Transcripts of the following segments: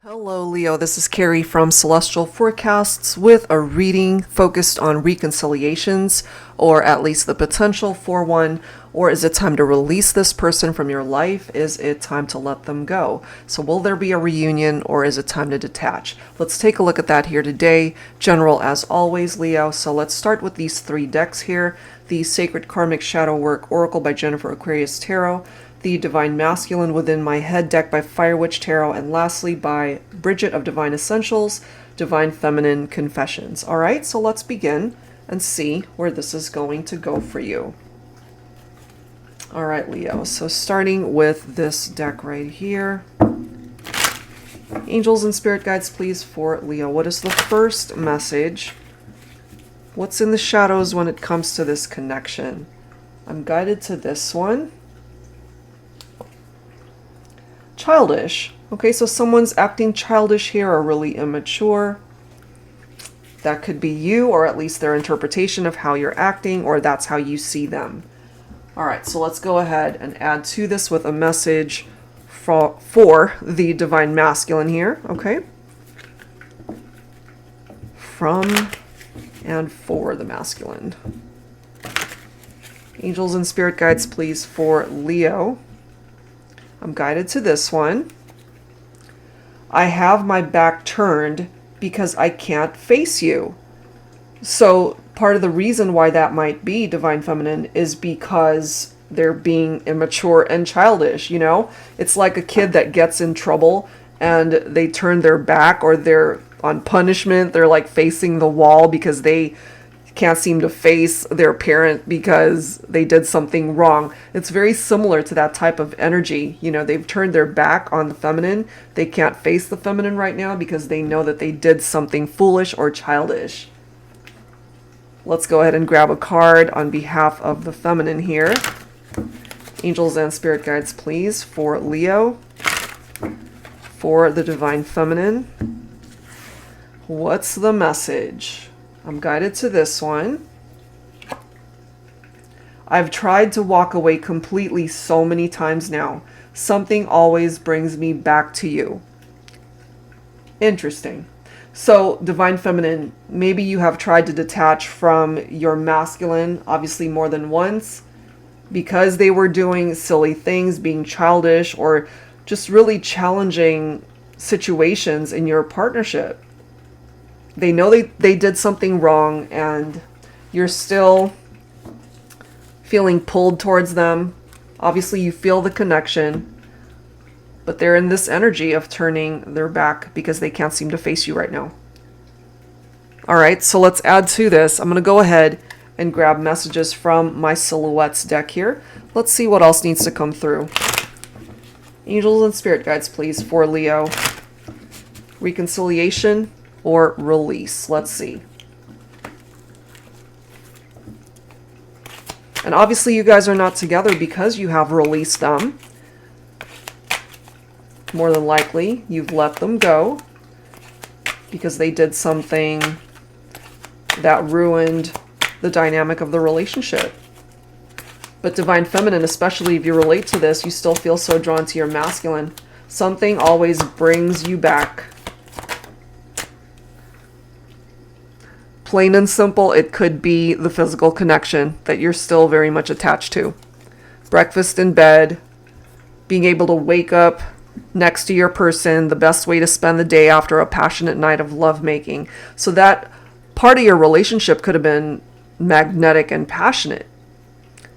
Hello, Leo. This is Carrie from Celestial Forecasts with a reading focused on reconciliations, or at least the potential for one. Or is it time to release this person from your life? Is it time to let them go? So, will there be a reunion, or is it time to detach? Let's take a look at that here today. General, as always, Leo. So, let's start with these three decks here: the Sacred Karmic Shadow Work Oracle by Jennifer Aquarius Tarot, the Divine Masculine Within My Head deck by Fire Witch Tarot, and lastly by Bridget of Divine Essentials, Divine Feminine Confessions. All right, so let's begin and see where this is going to go for you. All right, Leo, so starting with this deck right here. Angels and Spirit Guides, please, for Leo. What is the first message? What's in the shadows when it comes to this connection? I'm guided to this one. Childish. Okay, so someone's acting childish here or really immature. That could be you, or at least their interpretation of how you're acting, or that's how you see them. All right, so let's go ahead and add to this with a message for the Divine Masculine here, okay? From and for the masculine. Angels and Spirit Guides, please, for Leo. I'm guided to this one. I have my back turned because I can't face you. So part of the reason why that might be Divine Feminine is because they're being immature and childish, you know? It's like a kid that gets in trouble and they turn their back, or they're on punishment. They're like facing the wall because they can't seem to face their parent because they did something wrong. It's very similar to that type of energy. You know, they've turned their back on the feminine. They can't face the feminine right now because they know that they did something foolish or childish. Let's go ahead and grab a card on behalf of the feminine here. Angels and Spirit Guides, please, for Leo. For the Divine Feminine. What's the message? I'm guided to this one. I've tried to walk away completely so many times now. Something always brings me back to you. Interesting. So, Divine Feminine, maybe you have tried to detach from your masculine, obviously more than once, because they were doing silly things, being childish, or just really challenging situations in your partnership. They know they did something wrong, and you're still feeling pulled towards them. Obviously, you feel the connection, but they're in this energy of turning their back because they can't seem to face you right now. All right, so let's add to this. I'm going to go ahead and grab messages from my Silhouettes deck here. Let's see what else needs to come through. Angels and Spirit Guides, please, for Leo. Reconciliation or release. Let's see. And obviously you guys are not together because you have released them. More than likely, you've let them go because they did something that ruined the dynamic of the relationship. But Divine Feminine, especially if you relate to this, you still feel so drawn to your masculine. Something always brings you back. Plain and simple, it could be the physical connection that you're still very much attached to. Breakfast in bed, being able to wake up next to your person, the best way to spend the day after a passionate night of lovemaking. So that part of your relationship could have been magnetic and passionate,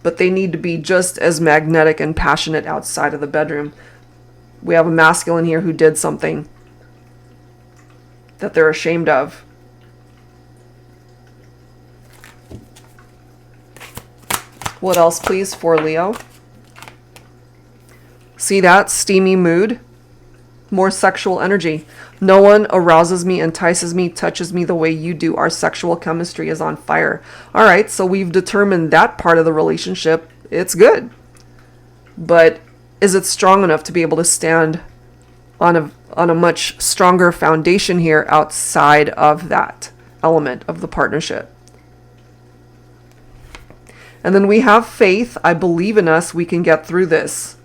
but they need to be just as magnetic and passionate outside of the bedroom. We have a masculine here who did something that they're ashamed of. What else, please, for Leo? See that? Steamy mood. More sexual energy. No one arouses me, entices me, touches me the way you do. Our sexual chemistry is on fire. All right, so we've determined that part of the relationship. It's good. But is it strong enough to be able to stand on a much stronger foundation here outside of that element of the partnership? And then we have faith. I believe in us. We can get through this.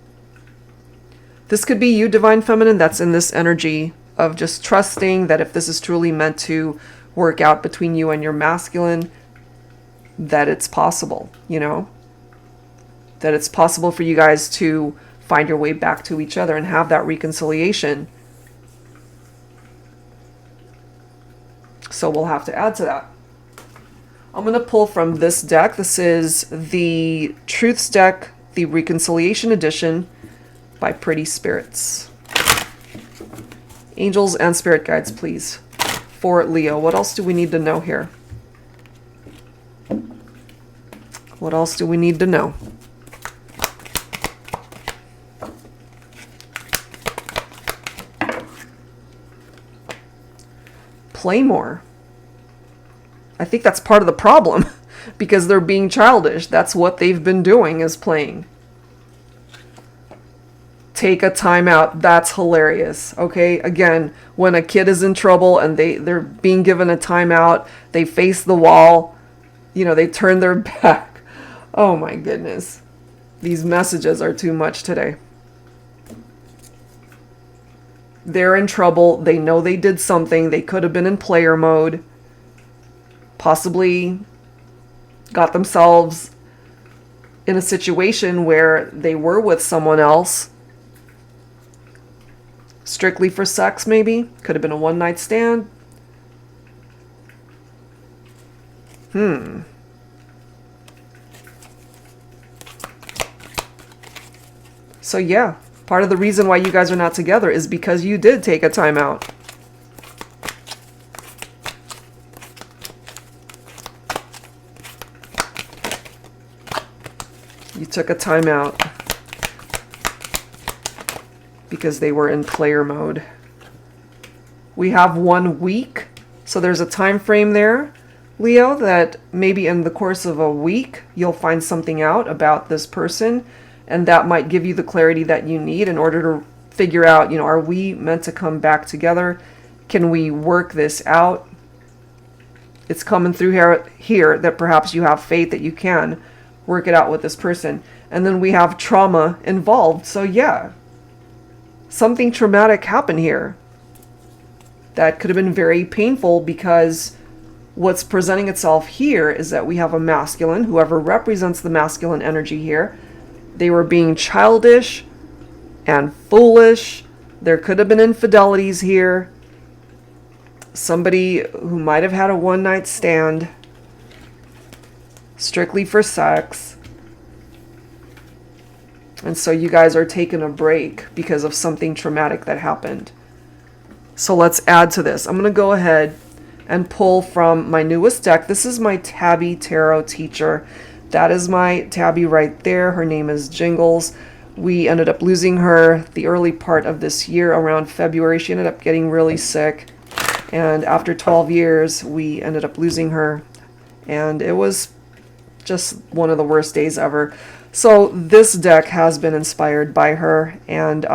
This could be you, Divine Feminine, that's in this energy of just trusting that if this is truly meant to work out between you and your masculine, that it's possible, you know? That it's possible for you guys to find your way back to each other and have that reconciliation. So we'll have to add to that. I'm going to pull from this deck. This is the Truths deck, the Reconciliation Edition by Pretty Spirits. Angels and spirit guides, please. For Leo, what else do we need to know here? What else do we need to know? Play more. I think that's part of the problem because they're being childish. That's what they've been doing, is playing. Take a time out. That's hilarious. Okay, again, when a kid is in trouble and they're being given a timeout, they face the wall, you know, they turn their back. Oh my goodness. These messages are too much today. They're in trouble. They know they did something. They could have been in player mode. Possibly got themselves in a situation where they were with someone else. Strictly for sex, maybe. Could have been a one-night stand. So yeah, part of the reason why you guys are not together is because you did take a time out. You took a time out because they were in player mode. We have 1 week, so there's a time frame there, Leo, that maybe in the course of a week you'll find something out about this person, and that might give you the clarity that you need in order to figure out, you know, are we meant to come back together? Can we work this out? It's coming through here that perhaps you have faith that you can work it out with this person. And then we have trauma involved. So yeah, something traumatic happened here that could have been very painful, because what's presenting itself here is that we have a masculine, whoever represents the masculine energy here. They were being childish and foolish. There could have been infidelities here. Somebody who might have had a one-night stand strictly for sex. And so you guys are taking a break because of something traumatic that happened. So let's add to this. I'm going to go ahead and pull from my newest deck. This is my Tabby Tarot Teacher. That is my Tabby right there. Her name is Jingles. We ended up losing her the early part of this year, around February. She ended up getting really sick. And after 12 years, we ended up losing her. And it was just one of the worst days ever. So this deck has been inspired by her, and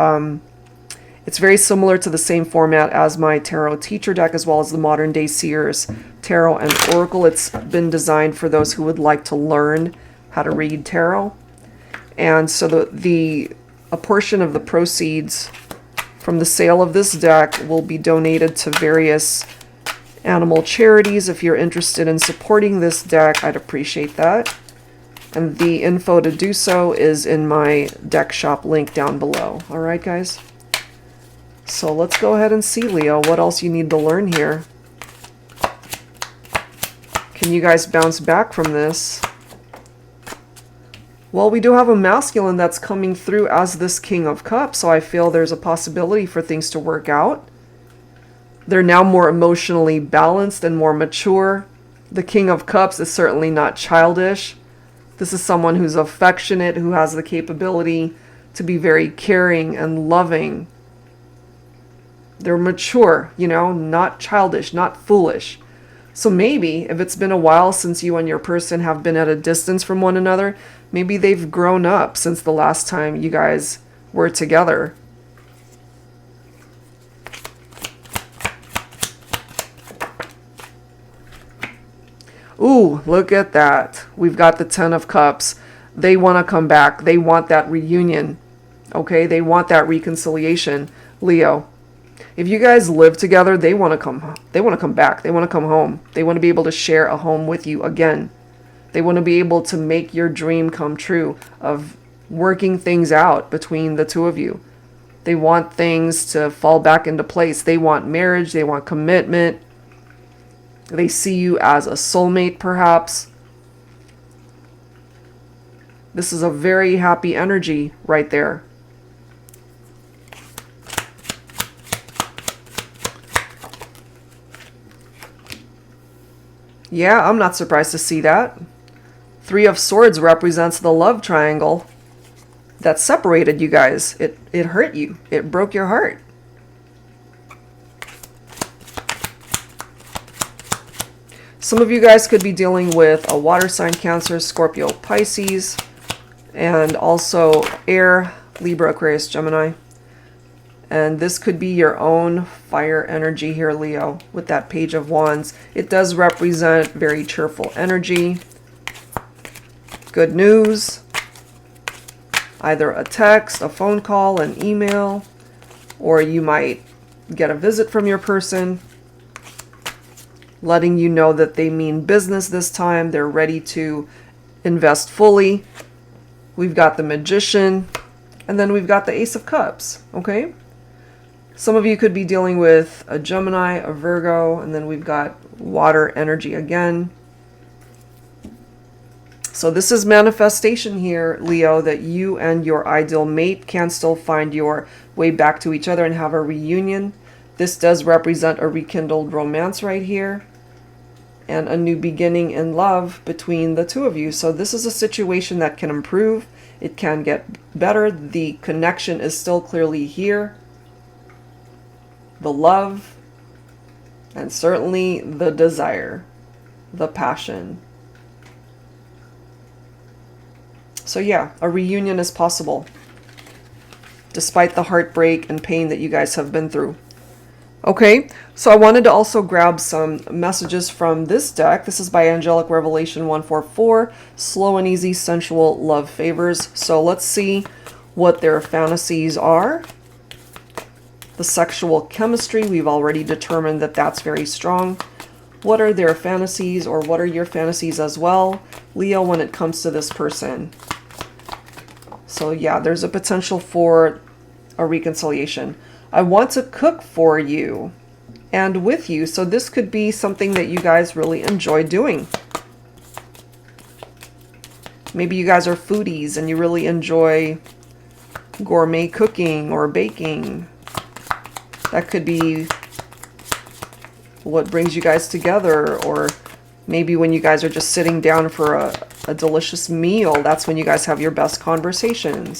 it's very similar to the same format as my Tarot Teacher deck, as well as the Modern Day Seers Tarot and Oracle. It's been designed for those who would like to learn how to read tarot. And so a portion of the proceeds from the sale of this deck will be donated to various animal charities. If you're interested in supporting this deck, I'd appreciate that. And the info to do so is in my deck shop link down below. All right, guys? So let's go ahead and see, Leo, what else you need to learn here. Can you guys bounce back from this? Well, we do have a masculine that's coming through as this King of Cups, so I feel there's a possibility for things to work out. They're now more emotionally balanced and more mature. The King of Cups is certainly not childish. This is someone who's affectionate, who has the capability to be very caring and loving. They're mature, you know, not childish, not foolish. So maybe if it's been a while since you and your person have been at a distance from one another, maybe they've grown up since the last time you guys were together. Ooh, look at that. We've got the Ten of Cups. They want to come back. They want that reunion. Okay, they want that reconciliation. Leo, If you guys live together, they want to come back. They want to come home. They want to be able to share a home with you again. They want to be able to make your dream come true of working things out between the two of you. They want things to fall back into place. They want marriage. They want commitment. They see you as a soulmate, perhaps. This is a very happy energy right there. Yeah, I'm not surprised to see that. Three of Swords represents the love triangle that separated you guys. It hurt you. It broke your heart. Some of you guys could be dealing with a water sign, Cancer, Scorpio, Pisces, and also air, Libra, Aquarius, Gemini. And this could be your own fire energy here, Leo, with that Page of Wands. It does represent very cheerful energy. Good news. Either a text, a phone call, an email, or you might get a visit from your person, letting you know that they mean business this time. They're ready to invest fully. We've got the Magician, and then we've got the Ace of Cups, okay? Some of you could be dealing with a Gemini, a Virgo, and then we've got water energy again. So this is manifestation here, Leo, that you and your ideal mate can still find your way back to each other and have a reunion. This does represent a rekindled romance right here and a new beginning in love between the two of you. So this is a situation that can improve. It can get better. The connection is still clearly here. The love, and certainly the desire, the passion. So yeah, a reunion is possible, despite the heartbreak and pain that you guys have been through. Okay, so I wanted to also grab some messages from this deck. This is by Angelic Revelation 144, Slow and Easy Sensual Love Favors. So let's see what their fantasies are. The sexual chemistry, we've already determined that that's very strong. What are their fantasies, or what are your fantasies as well, Leo, when it comes to this person? So yeah, there's a potential for a reconciliation. I want to cook for you and with you. So this could be something that you guys really enjoy doing. Maybe you guys are foodies and you really enjoy gourmet cooking or baking. That could be what brings you guys together. Or maybe when you guys are just sitting down for a delicious meal, that's when you guys have your best conversations.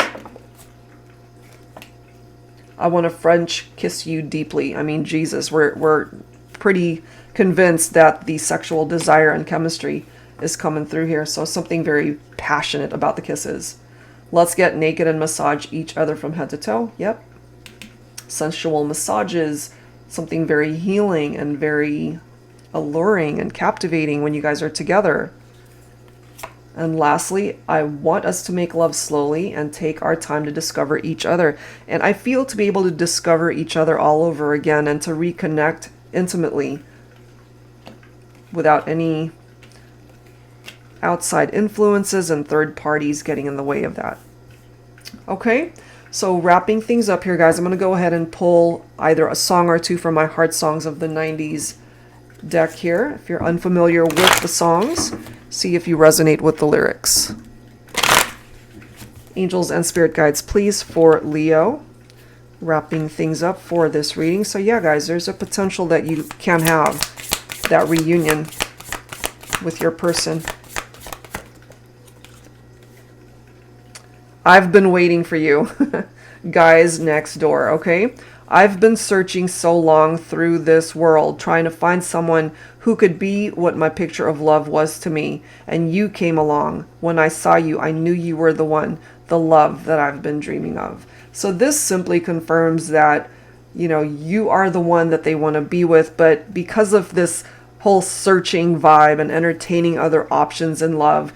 I want to French kiss you deeply. I mean, Jesus, we're pretty convinced that the sexual desire and chemistry is coming through here. So something very passionate about the kisses. Let's get naked and massage each other from head to toe. Yep. Sensual massages, something very healing and very alluring and captivating when you guys are together. And lastly, I want us to make love slowly and take our time to discover each other. And I feel to be able to discover each other all over again and to reconnect intimately without any outside influences and third parties getting in the way of that. Okay, so wrapping things up here, guys, I'm going to go ahead and pull either a song or two from my Heart Songs of the 90s deck here. If you're unfamiliar with the songs, see if you resonate with the lyrics. Angels and spirit guides, please, for Leo. Wrapping things up for this reading. So yeah, guys, there's a potential that you can have that reunion with your person. I've been waiting for you. Guys next door, okay? I've been searching so long through this world, trying to find someone who could be what my picture of love was to me. And you came along. When I saw you, I knew you were the one, the love that I've been dreaming of. So this simply confirms that, you know, you are the one that they want to be with. But because of this whole searching vibe and entertaining other options in love,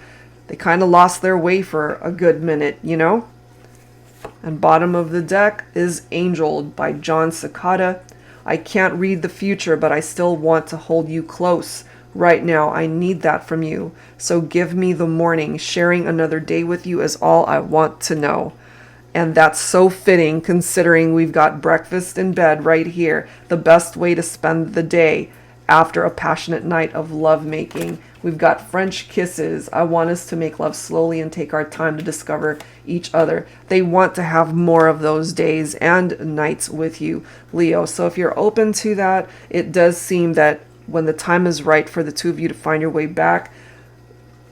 they kind of lost their way for a good minute, you know? And bottom of the deck is Angeled by John Cicada. I can't read the future, but I still want to hold you close right now. I need that from you. So give me the morning. Sharing another day with you is all I want to know. And that's so fitting considering we've got breakfast in bed right here. The best way to spend the day after a passionate night of lovemaking. We've got French kisses. I want us to make love slowly and take our time to discover each other. They want to have more of those days and nights with you, Leo. So if you're open to that, it does seem that when the time is right for the two of you to find your way back,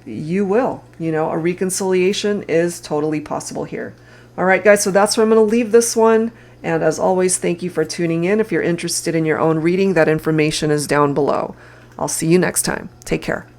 you will. You know, a reconciliation is totally possible here. All right, guys, so that's where I'm going to leave this one. And as always, thank you for tuning in. If you're interested in your own reading, that information is down below. I'll see you next time. Take care.